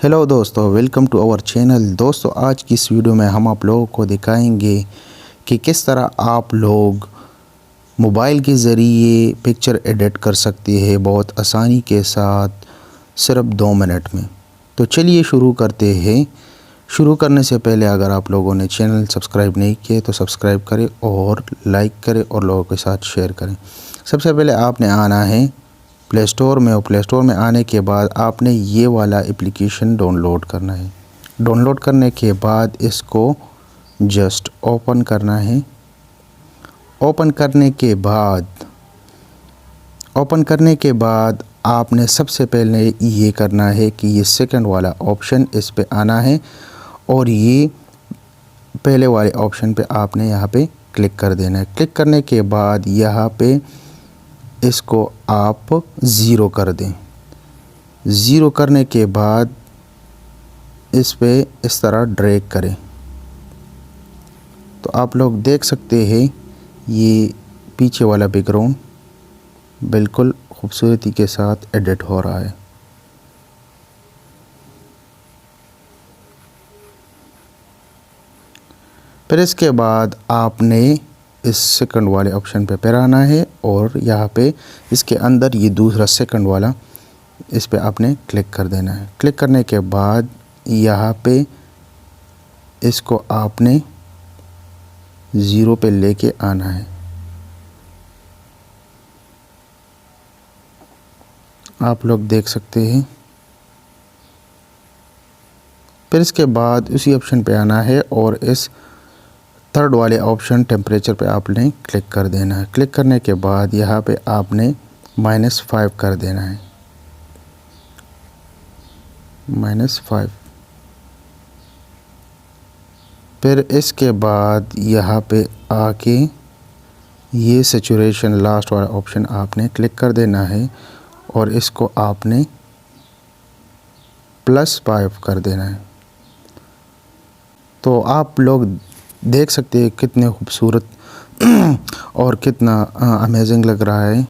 Hello दोस्तों, welcome to our channel. दोस्तों, आज की इस वीडियो में हम आप लोगों को दिखाएंगे कि किस तरह आप लोग मोबाइल के ज़रिए पिक्चर एडिट कर सकते हैं बहुत आसानी के साथ, सिर्फ 2 मिनट में। तो चलिए शुरू करते हैं। शुरू करने से पहले अगर आप लोगों ने चैनल सब्सक्राइब नहीं किए तो सब्सक्राइब करें और लाइक करें और लोगों के साथ शेयर करें। सबसे पहले आपने आना है प्ले स्टोर में, और प्ले स्टोर में आने के बाद आपने ये वाला एप्लीकेशन डाउनलोड करना है। डाउनलोड करने के बाद इसको जस्ट ओपन करना है। ओपन करने के बाद आपने सबसे पहले ये करना है कि ये सेकंड वाला ऑप्शन, इस पे आना है और ये पहले वाले ऑप्शन पे आपने यहाँ पे क्लिक कर देना है। क्लिक करने के बाद यहाँ पे इसको आप ज़ीरो कर दें। ज़ीरो करने के बाद इस पे इस तरह ड्रैग करें तो आप लोग देख सकते हैं ये पीछे वाला बैकग्राउंड बिल्कुल खूबसूरती के साथ एडिट हो रहा है। फिर इसके बाद आपने इस सेकंड वाले ऑप्शन पे फिर आना है और यहाँ पे इसके अंदर ये दूसरा सेकंड वाला, इस पे आपने क्लिक कर देना है। क्लिक करने के बाद यहाँ पे इसको आपने ज़ीरो पे लेके आना है। आप लोग देख सकते हैं। फिर इसके बाद उसी ऑप्शन पे आना है और इस थर्ड वाले ऑप्शन टेम्परेचर पे आपने क्लिक कर देना है। क्लिक करने के बाद यहाँ पे आपने -5 कर देना है, -5। फिर इसके बाद यहाँ पे आके ये सैचुरेशन लास्ट वाला ऑप्शन आपने क्लिक कर देना है और इसको आपने +5 कर देना है। तो आप लोग देख सकते हैं कितने खूबसूरत और कितना अमेजिंग लग रहा है।